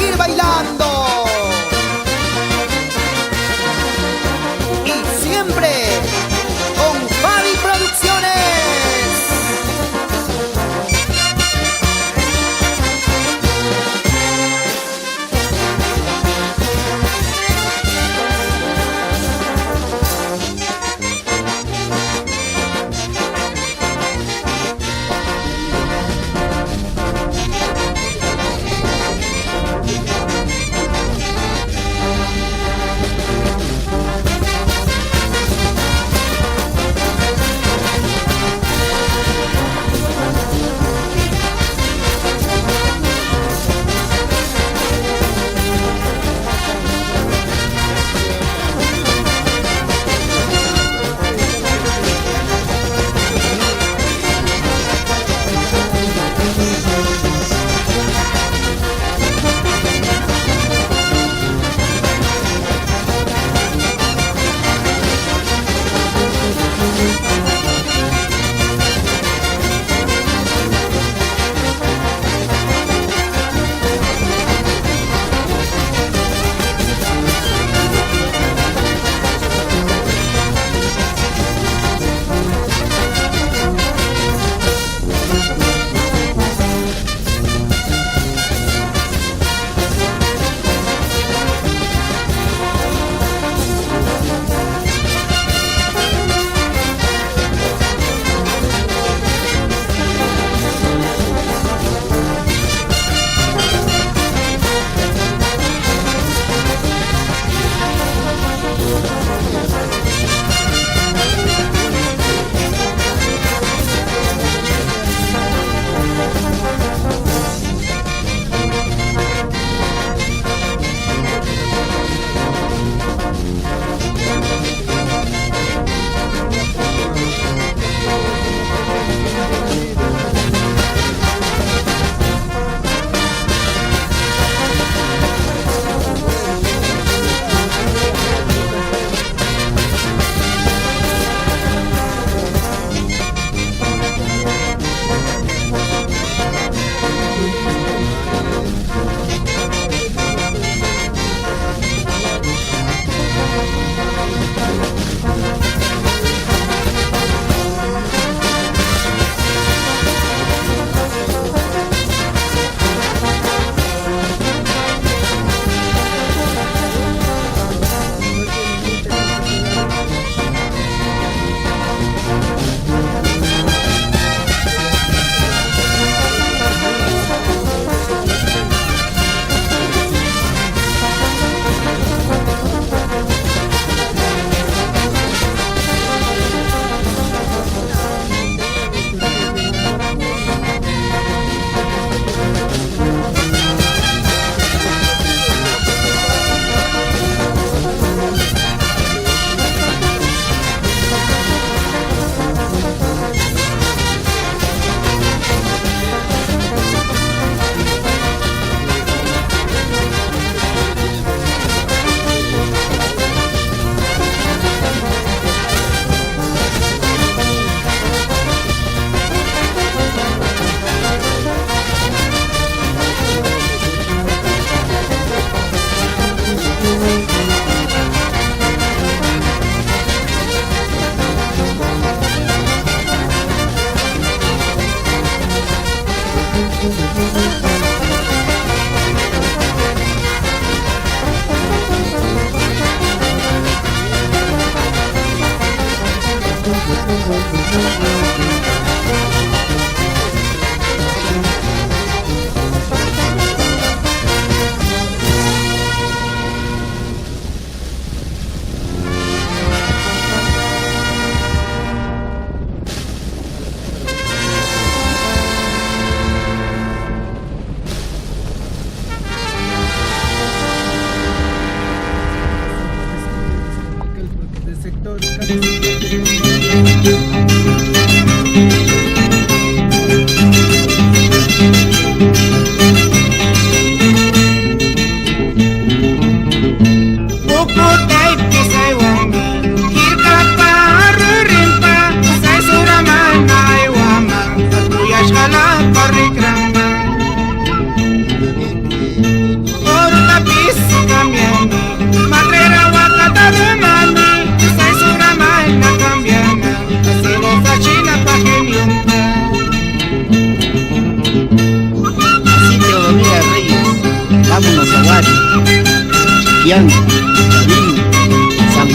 seguir bailando. Y siempre con Fabi Producciones.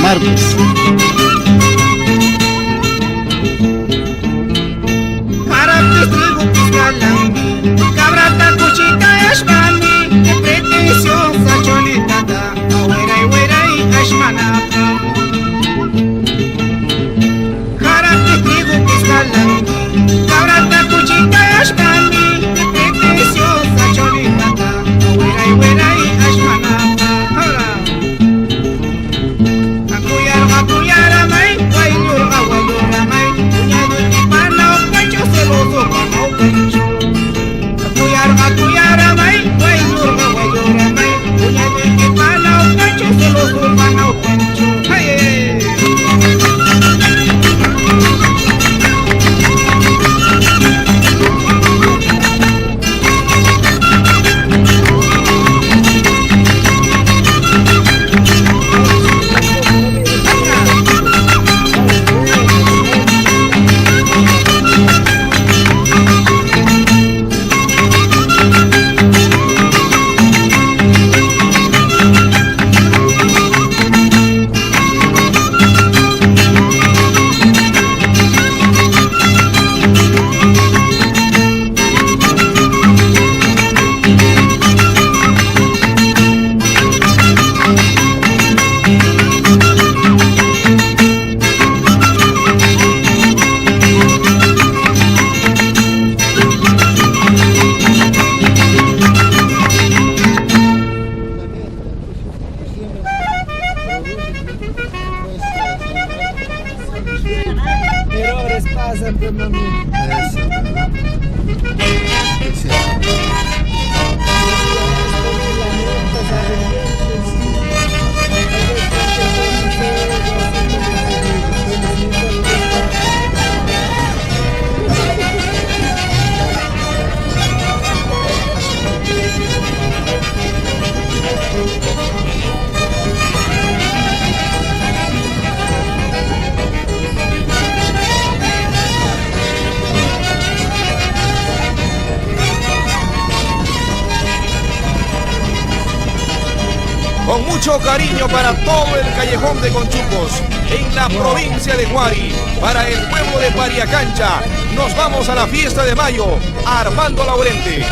amargos. Carapis trigo piscalang, cabrata cuchita ashmani, que pretenciosa cholita da, weray ashmanapa. Carapis trigo piscalang, cabrata cuchita ashmani, que pretenciosa cholita da, weray ashmanapa. Ahora, akuyar amay, waylur amay, puñado y pana ocacho celoso pana ocacho. Akuyar amay, waylur amay, puñado y pana ocacho celoso pana ocacho. Ay, Errores pasan, pues, mami. Eso, ¿verdad? Sí. Con mucho cariño para todo el callejón de Conchucos, en la provincia de Huari, para el pueblo de Pariacancha, nos vamos a la fiesta de mayo, Armando Laurenti.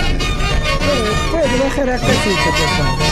Puede bajar a casita, por favor.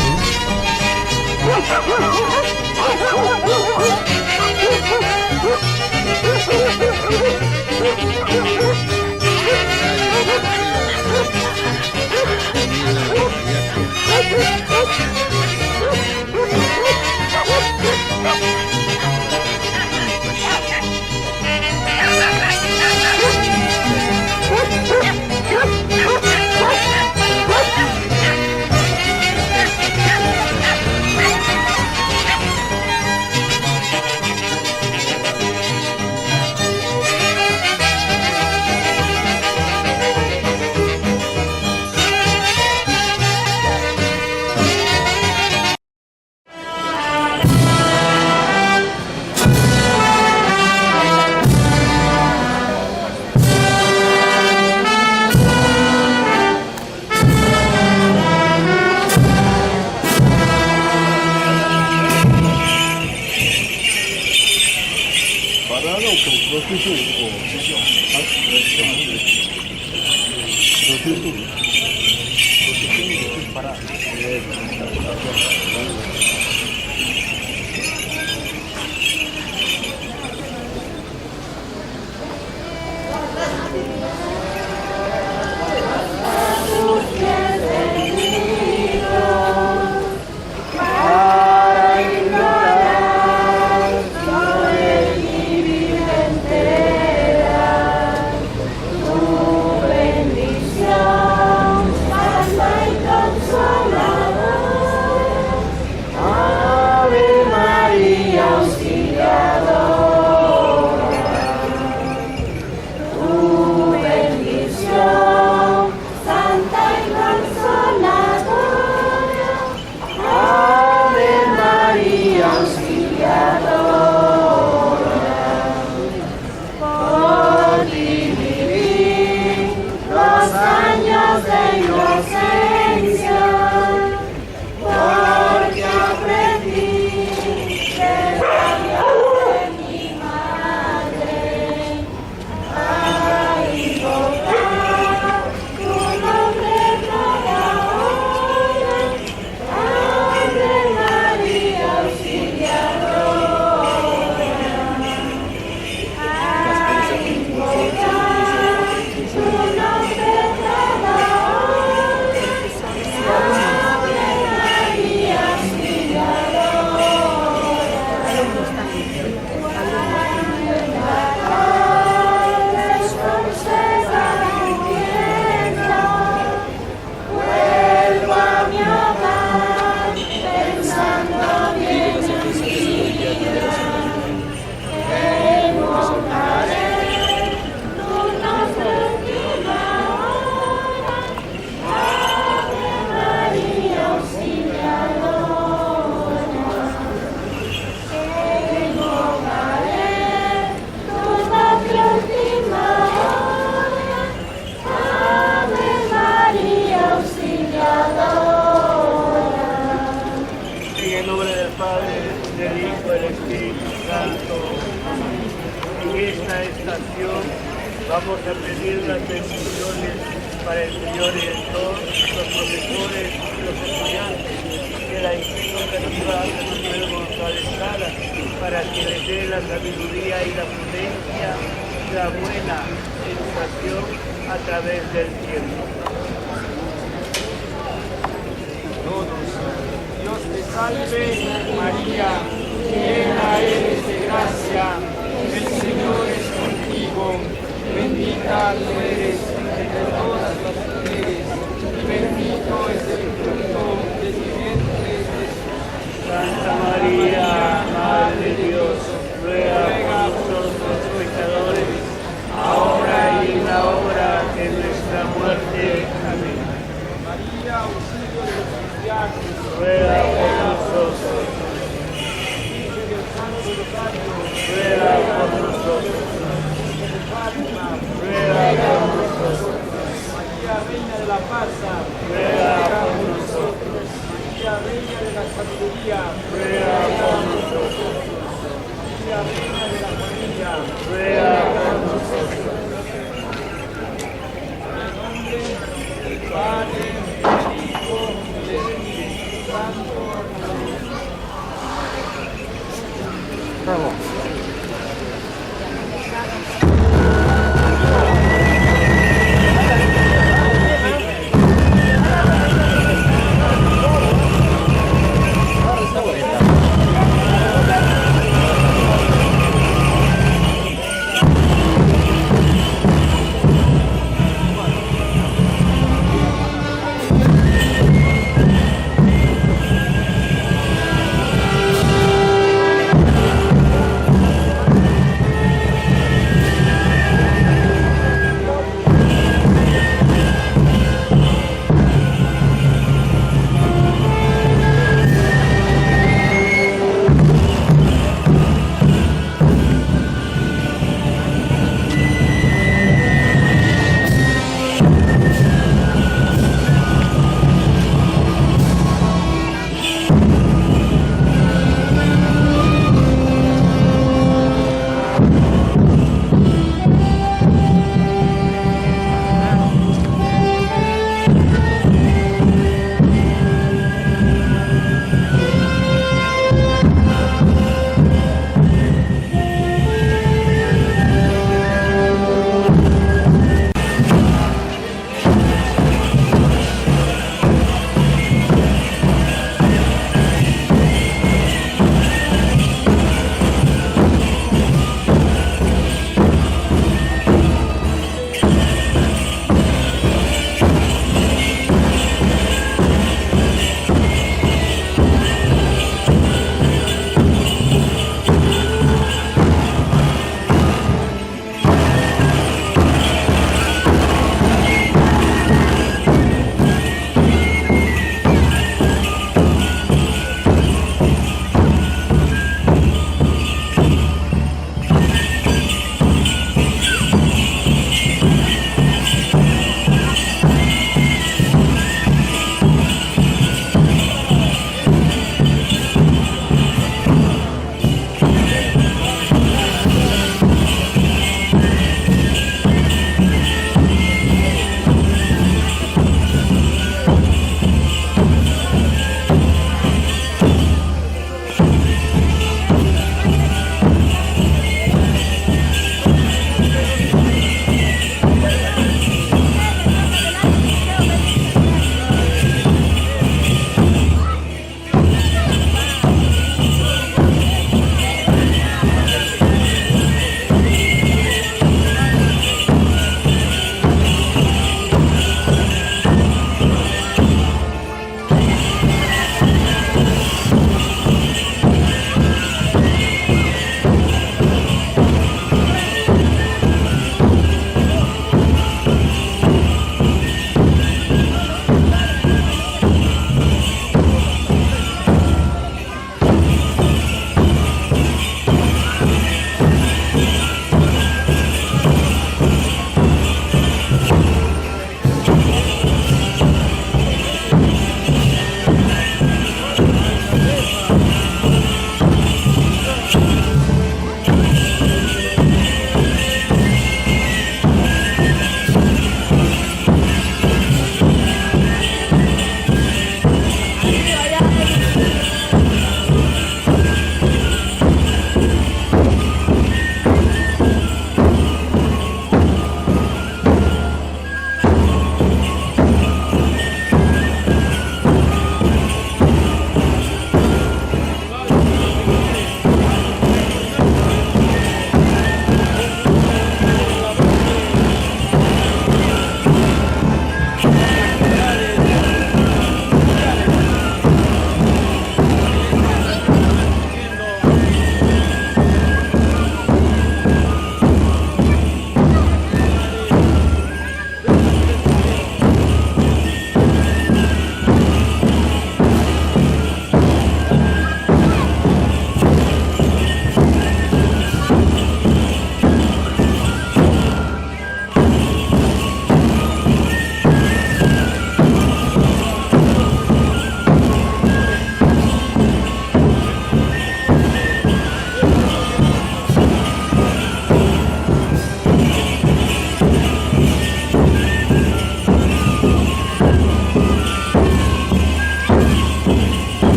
el Espíritu Santo. En esta estación vamos a pedir las bendiciones para el señor director, los profesores y los estudiantes de la institución Manuel González Sala, para que les dé la sabiduría y la prudencia y la buena educación a través del tiempo. Todos. Dios te salve, María, llena eres de gracia, el Señor es contigo, bendita tú eres entre todas las mujeres, y bendito es el fruto de tu vientre, Jesús. Santa María, Madre de Dios, ruega por nosotros pecadores, ahora y en la hora de nuestra muerte. Amén. María, auxilio de los cristianos, Ruega por nosotros, Virgen del Santo Rosario, ruega por nosotros, de Fátima, ruega por nosotros, María, Reina de la Paz, ruega por nosotros, María, Reina de la Sabiduría, ruega por nosotros, María, Reina de la Familia, ruega por nosotros. el Padre, el Hijo y el Espíritu Santo. Vamos.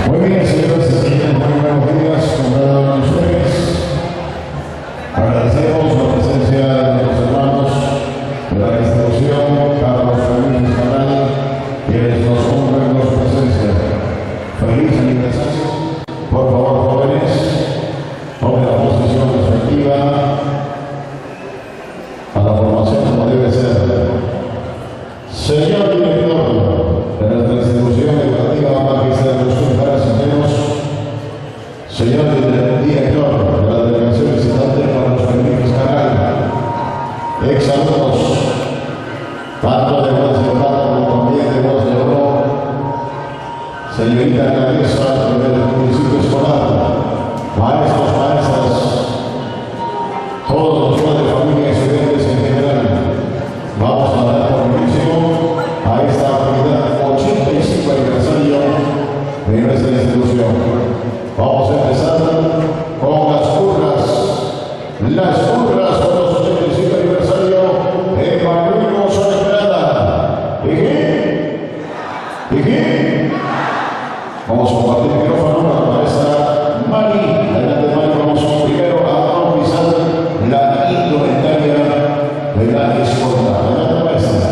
Muy bien, señores y señores, muy buenos días con cada uno de ustedes. Agradecemos la presencia de los hermanos de la institución Carlos Fernández Canal, quienes nos honran con su presencia. Feliz aniversario. Por favor, jóvenes, tomen la posición respectiva a la formación como debe ser. Señor director de nuestra institución educativa magistral de los Cisneros, señor director de la delegación visitante Carlos Fernández Canal, exalumnos, tanto de voz de plata como también de voz de oro, señorita alcaldesa del municipio escolar, maestros, maestras, todos los padres de familia y estudiantes en general, vamos a dar por inicio a esta actividad 85 aniversario de nuestra institución. Vamos a empezar con las urnas por los 85 aniversario de Manuel Soledad. ¿Y vamos a compartir el micrófono a la maestra Mari. Adelante, Mari, vamos primero a bautizar la indumentaria de la escuela. Adelante, maestra.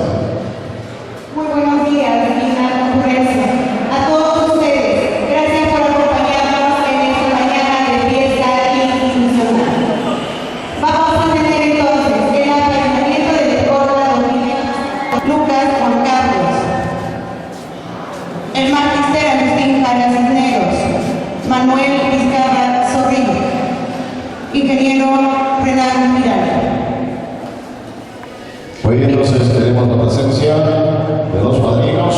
Muy buenos días, digna concurrencia. A todos ustedes, gracias por acompañarnos en esta mañana de fiesta institucional. Vamos a tener entonces el apareamiento del Escorla 2020, Lucas Juan Carlos, el magister Agustín Jara Cisneros, Manuel Vizcarra Zorrillo, ingeniero Renan Miranda. Hoy entonces tenemos la presencia de dos padrinos.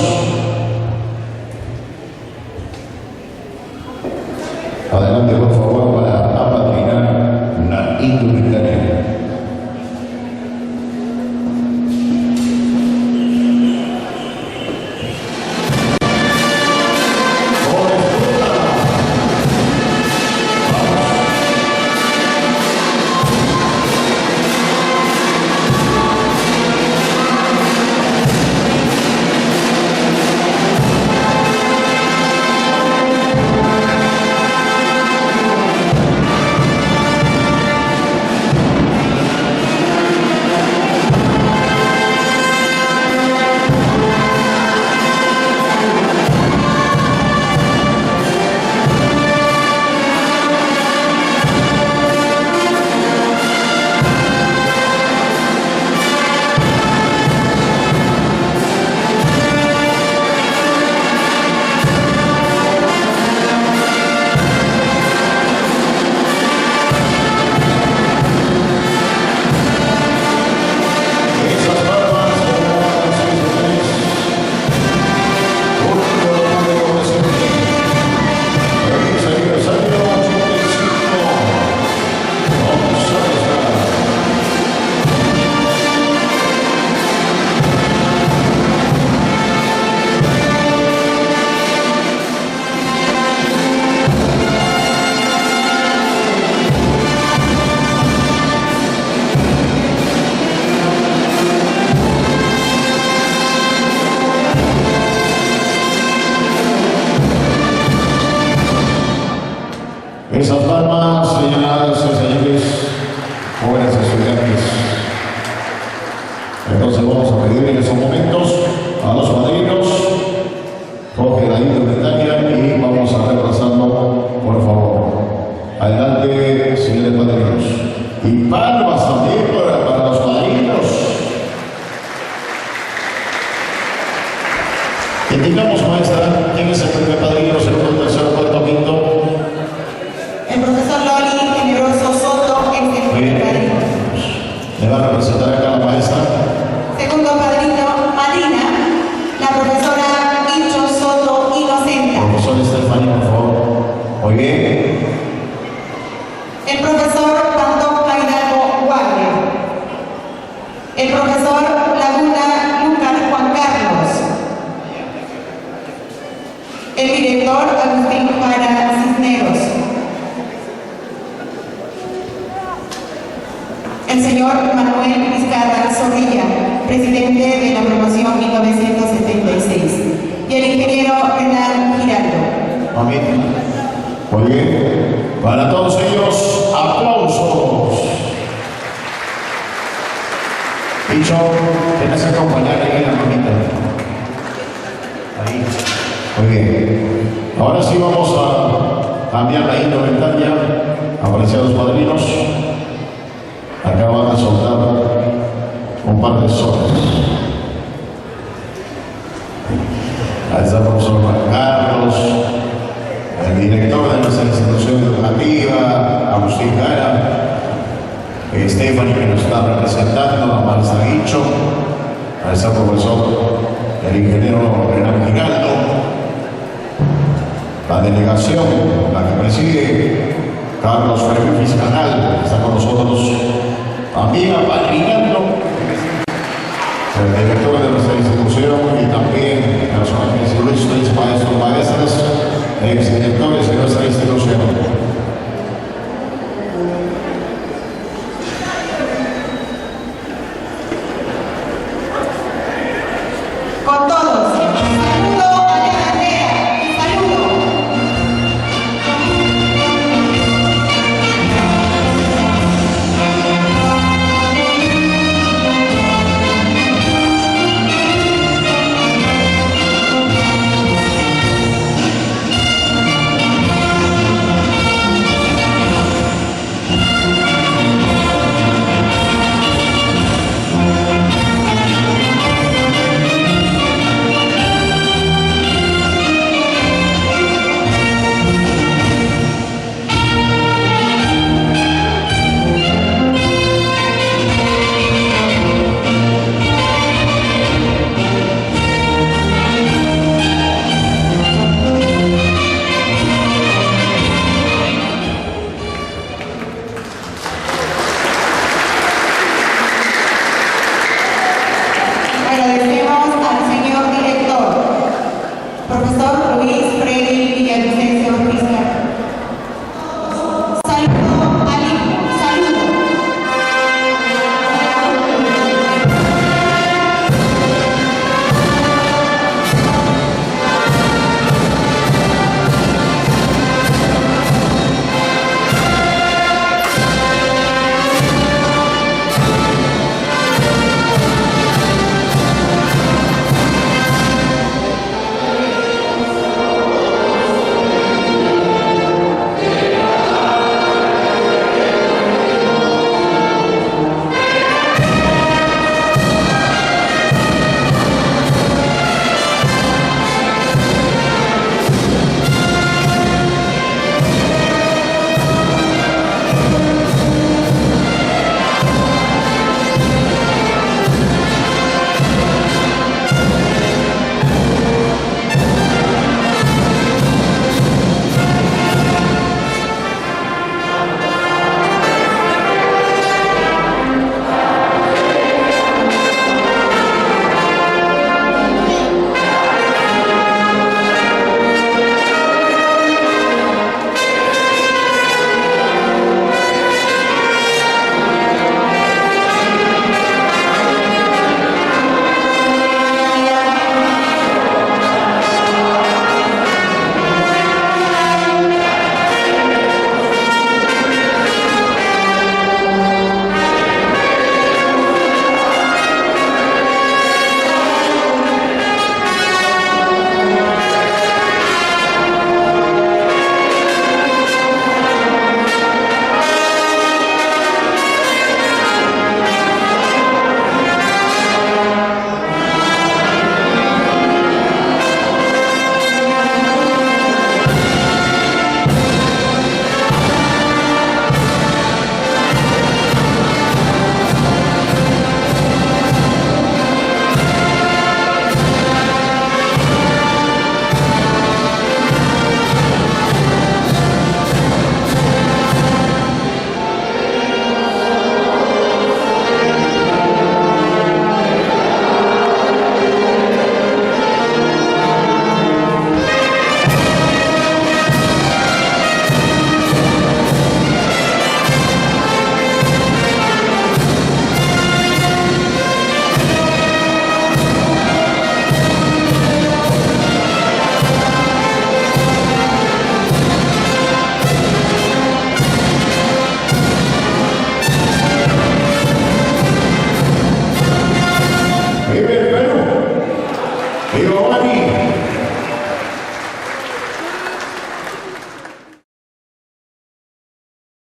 Adelante, por favor, para apadrinar la indumentaria. Esas palmas, señaladas y señores, jóvenes estudiantes. Entonces vamos a pedir en esos momentos a los padrinos, coge la indumentaria y vamos a repasarlo, por favor. Adelante, señores padrinos. Y palmas también para los padrinos. Indicamos, maestra, quién es el primer padrino, segundo, tercero, cuarto, quinto. El profesor Loli Generoso Soto es el primer padrino. Le va a representar acá la maestra. Segundo madrina, la profesora Guicho Soto Inocenta. Profesor Estefanía, por favor. Muy bien. El profesor Pantoja Hidalgo Guardia. El profesor Laguna Lucas Juan Carlos. Zorrilla, presidente de la promoción 1976, y el ingeniero Hernán Giraldo. Amén. Muy bien. Para todos ellos, aplausos. Dicho, tienes que acompañar ahí en la manita. Ahí. Muy bien. Ahora sí vamos a cambiar la indumentaria, apreciados padrinos. Acá van a soltar un par de soles. Ahí está el profesor Juan Carlos, el director de nuestra institución educativa, Agustín Gara, Stephanie, que nos está representando, la Marisa Guicho, ahí está el profesor, el ingeniero Hernán Giraldo, la delegación, la que preside Carlos Fermín Fiscanal, está con nosotros también apadrinando, el director de nuestra institución y también los Luis Maestros, maestras, exdirectores de nuestra institución.